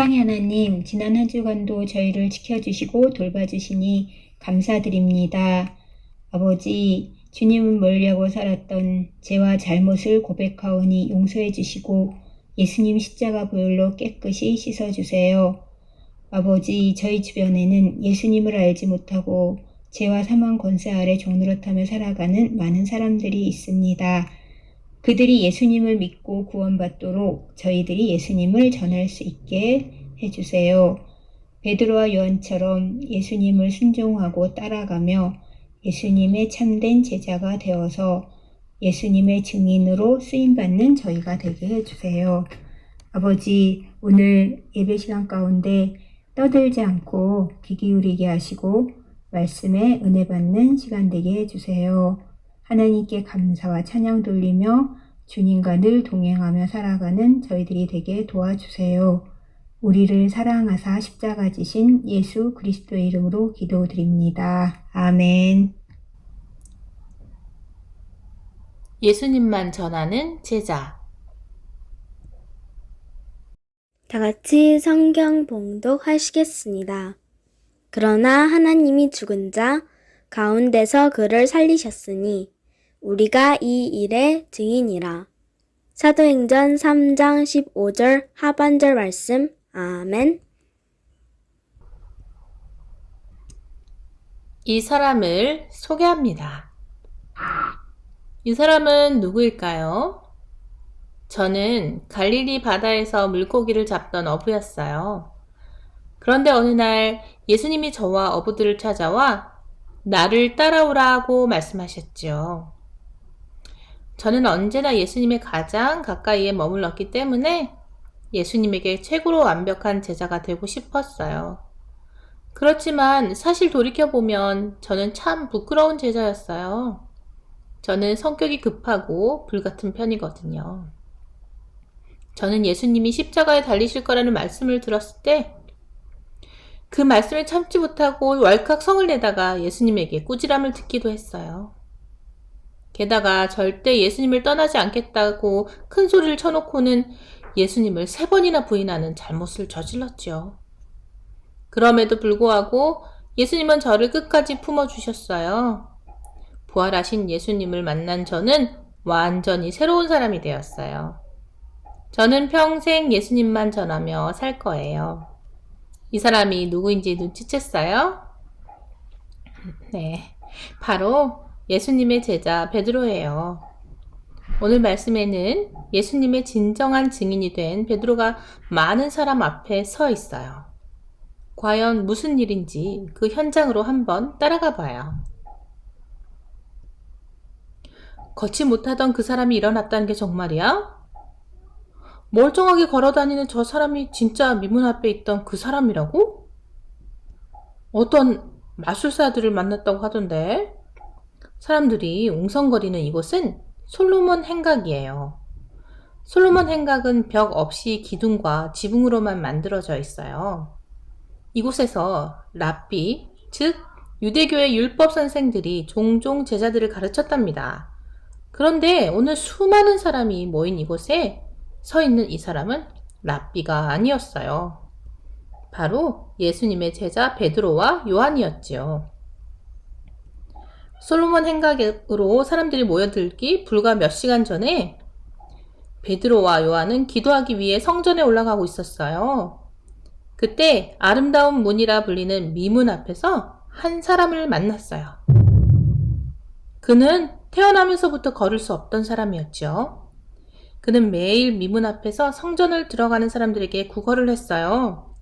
사랑의 하나님, 지난 한 주간도 저희를 지켜주시고 돌봐주시니 감사드립니다. 아버지, 주님은 멀리하고 살았던 죄와 잘못을 고백하오니 용서해 주시고 예수님 십자가 보혈로 깨끗이 씻어주세요. 아버지, 저희 주변에는 예수님을 알지 못하고 죄와 사망 권세 아래 종노릇하며 살아가는 많은 사람들이 있습니다. 그들이 예수님을 믿고 구원받도록 저희들이 예수님을 전할 수 있게 해주세요. 베드로와 요한처럼 예수님을 순종하고 따라가며 예수님의 참된 제자가 되어서 예수님의 증인으로 쓰임받는 저희가 되게 해주세요. 아버지, 오늘 예배 시간 가운데 떠들지 않고 귀 기울이게 하시고 말씀에 은혜 받는 시간 되게 해주세요. 하나님께 감사와 찬양 돌리며 주님과 늘 동행하며 살아가는 저희들이 되게 도와주세요. 우리를 사랑하사 십자가 지신 예수 그리스도의 이름으로 기도드립니다. 아멘. 예수님만 전하는 제자. 다 같이 성경 봉독하시겠습니다. 그러나 하나님이 죽은 자 가운데서 그를 살리셨으니 우리가 이 일의 증인이라. 사도행전 3장 15절 하반절 말씀. 아멘. 이 사람을 소개합니다. 이 사람은 누구일까요? 저는 갈릴리 바다에서 물고기를 잡던 어부였어요. 그런데 어느 날 예수님이 저와 어부들을 찾아와 나를 따라오라고 말씀하셨죠. 저는 언제나 예수님의 가장 가까이에 머물렀기 때문에 예수님에게 최고로 완벽한 제자가 되고 싶었어요. 그렇지만 사실 돌이켜보면 저는 참 부끄러운 제자였어요. 저는 성격이 급하고 불같은 편이거든요. 저는 예수님이 십자가에 달리실 거라는 말씀을 들었을 때 그 말씀을 참지 못하고 왈칵 성을 내다가 예수님에게 꾸지람을 듣기도 했어요. 게다가 절대 예수님을 떠나지 않겠다고 큰 소리를 쳐놓고는 예수님을 3번이나 부인하는 잘못을 저질렀죠. 그럼에도 불구하고 예수님은 저를 끝까지 품어주셨어요. 부활하신 예수님을 만난 저는 완전히 새로운 사람이 되었어요. 저는 평생 예수님만 전하며 살 거예요. 이 사람이 누구인지 눈치챘어요? 네, 바로 예수님의 제자 베드로예요. 오늘 말씀에는 예수님의 진정한 증인이 된 베드로가 많은 사람 앞에 서 있어요. 과연 무슨 일인지 그 현장으로 한번 따라가 봐요. 걷지 못하던 그 사람이 일어났다는 게 정말이야? 멀쩡하게 걸어다니는 저 사람이 진짜 미문 앞에 있던 그 사람이라고? 어떤 마술사들을 만났다고 하던데? 사람들이 웅성거리는 이곳은 솔로몬 행각이에요. 솔로몬 행각은 벽 없이 기둥과 지붕으로만 만들어져 있어요. 이곳에서 랍비, 즉 유대교의 율법 선생들이 종종 제자들을 가르쳤답니다. 그런데 오늘 수많은 사람이 모인 이곳에 서 있는 이 사람은 랍비가 아니었어요. 바로 예수님의 제자 베드로와 요한이었지요. 솔로몬 행각으로 사람들이 모여들기 불과 몇 시간 전에 베드로와 요한은 기도하기 위해 성전에 올라가고 있었어요. 그때 아름다운 문이라 불리는 미문 앞에서 한 사람을 만났어요. 그는 태어나면서부터 걸을 수 없던 사람이었죠. 그는 매일 미문 앞에서 성전을 들어가는 사람들에게 구걸을 했어요.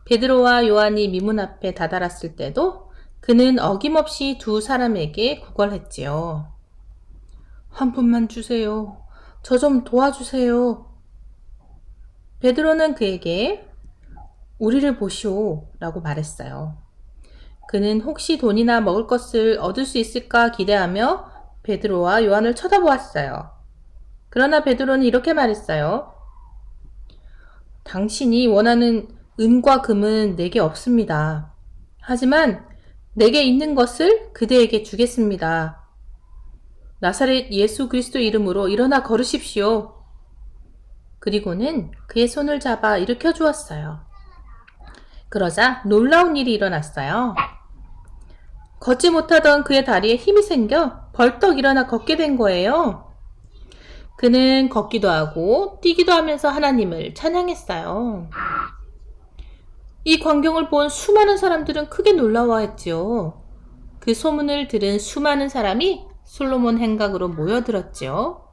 베드로와 요한이 미문 앞에 다다랐을 때도 그는 어김없이 두 사람에게 구걸했지요. 한 푼만 주세요. 저 좀 도와주세요. 베드로는 그에게 우리를 보시오 라고 말했어요. 그는 혹시 돈이나 먹을 것을 얻을 수 있을까 기대하며 베드로와 요한을 쳐다보았어요. 그러나 베드로는 이렇게 말했어요. 당신이 원하는 은과 금은 내게 없습니다. 하지만 내게 있는 것을 그대에게 주겠습니다. 나사렛 예수 그리스도 이름으로 일어나 걸으십시오. 그리고는 그의 손을 잡아 일으켜 주었어요. 그러자 놀라운 일이 일어났어요. 걷지 못하던 그의 다리에 힘이 생겨 벌떡 일어나 걷게 된 거예요. 그는 걷기도 하고 뛰기도 하면서 하나님을 찬양했어요. 이 광경을 본 수많은 사람들은 크게 놀라워했지요. 그 소문을 들은 수많은 사람이 솔로몬 행각으로 모여들었지요.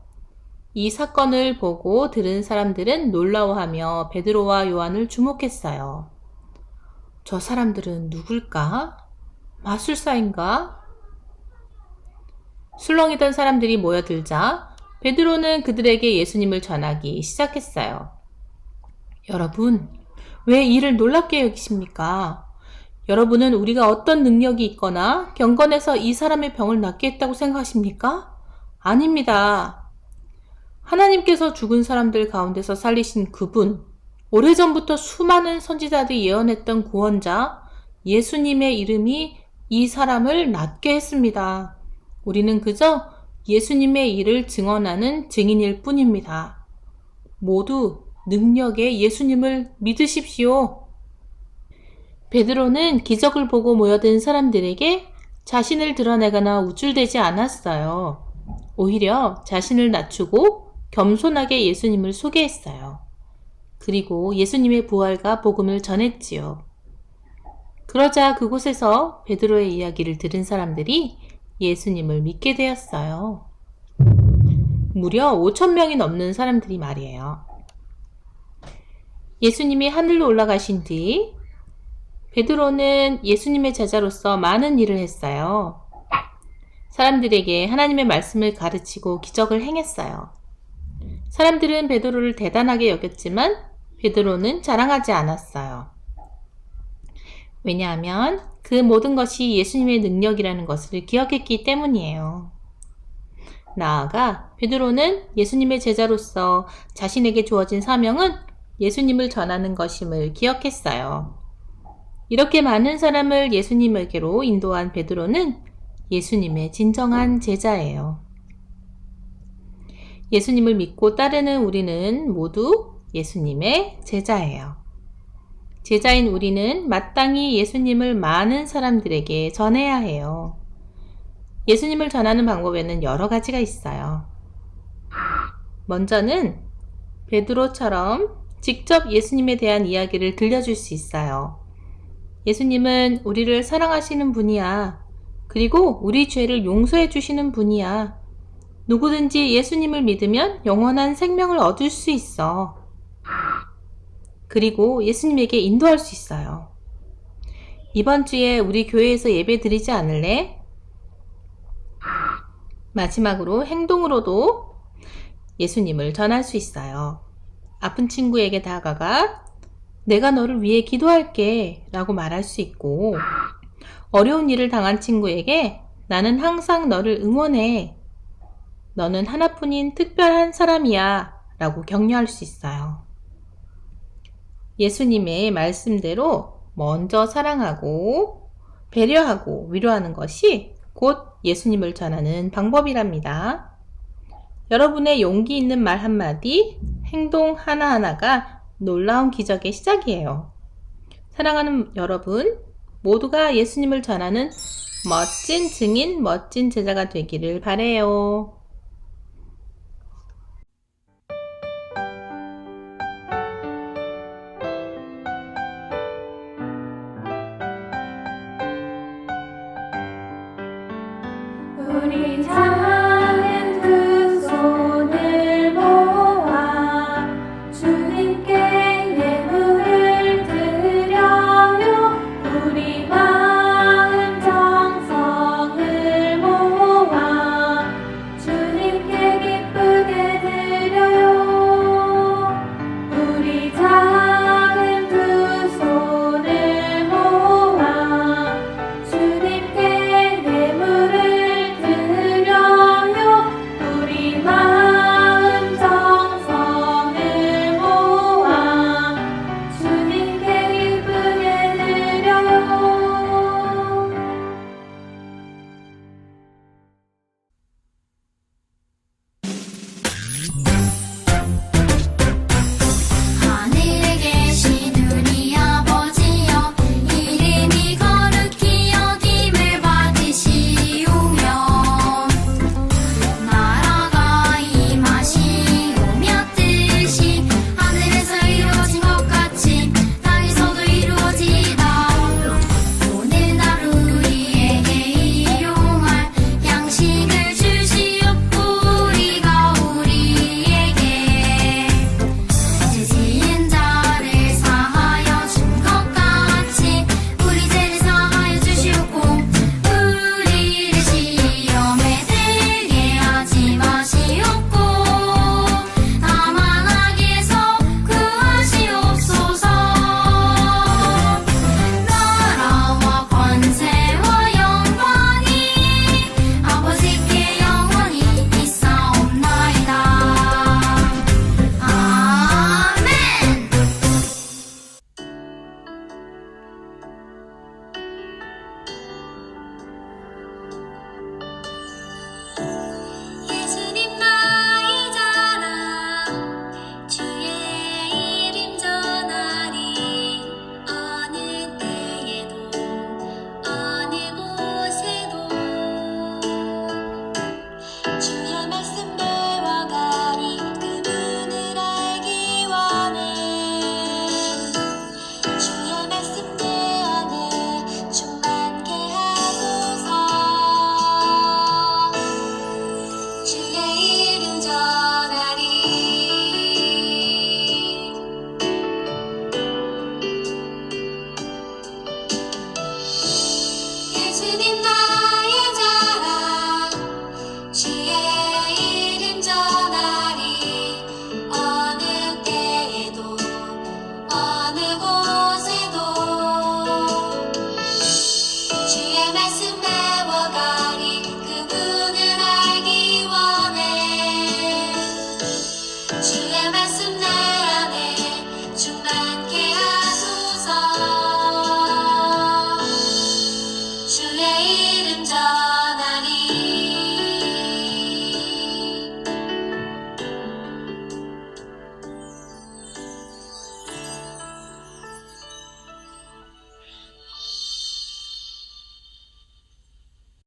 이 사건을 보고 들은 사람들은 놀라워하며 베드로와 요한을 주목했어요. 저 사람들은 누굴까? 마술사인가? 술렁이던 사람들이 모여들자 베드로는 그들에게 예수님을 전하기 시작했어요. 여러분, 왜 이를 놀랍게 여기십니까? 여러분은 우리가 어떤 능력이 있거나 경건해서 이 사람의 병을 낫게 했다고 생각하십니까? 아닙니다. 하나님께서 죽은 사람들 가운데서 살리신 그분, 오래전부터 수많은 선지자들이 예언했던 구원자, 예수님의 이름이 이 사람을 낫게 했습니다. 우리는 그저 예수님의 일을 증언하는 증인일 뿐입니다. 모두 능력의 예수님을 믿으십시오. 베드로는 기적을 보고 모여든 사람들에게 자신을 드러내거나 우쭐대지 않았어요. 오히려 자신을 낮추고 겸손하게 예수님을 소개했어요. 그리고 예수님의 부활과 복음을 전했지요. 그러자 그곳에서 베드로의 이야기를 들은 사람들이 예수님을 믿게 되었어요. 무려 5,000명이 넘는 사람들이 말이에요. 예수님이 하늘로 올라가신 뒤 베드로는 예수님의 제자로서 많은 일을 했어요. 사람들에게 하나님의 말씀을 가르치고 기적을 행했어요. 사람들은 베드로를 대단하게 여겼지만 베드로는 자랑하지 않았어요. 왜냐하면 그 모든 것이 예수님의 능력이라는 것을 기억했기 때문이에요. 나아가 베드로는 예수님의 제자로서 자신에게 주어진 사명은 예수님을 전하는 것임을 기억했어요. 이렇게 많은 사람을 예수님에게로 인도한 베드로는 예수님의 진정한 제자예요. 예수님을 믿고 따르는 우리는 모두 예수님의 제자예요. 제자인 우리는 마땅히 예수님을 많은 사람들에게 전해야 해요. 예수님을 전하는 방법에는 여러 가지가 있어요. 먼저는 베드로처럼 직접 예수님에 대한 이야기를 들려줄 수 있어요. 예수님은 우리를 사랑하시는 분이야. 그리고 우리 죄를 용서해 주시는 분이야. 누구든지 예수님을 믿으면 영원한 생명을 얻을 수 있어. 그리고 예수님에게 인도할 수 있어요. 이번 주에 우리 교회에서 예배 드리지 않을래? 마지막으로 행동으로도 예수님을 전할 수 있어요. 아픈 친구에게 다가가 내가 너를 위해 기도할게 라고 말할 수 있고, 어려운 일을 당한 친구에게 나는 항상 너를 응원해. 너는 하나뿐인 특별한 사람이야 라고 격려할 수 있어요. 예수님의 말씀대로 먼저 사랑하고 배려하고 위로하는 것이 곧 예수님을 전하는 방법이랍니다. 여러분의 용기 있는 말 한마디, 행동 하나하나가 놀라운 기적의 시작이에요. 사랑하는 여러분, 모두가 예수님을 전하는 멋진 증인, 멋진 제자가 되기를 바라요. 우리 다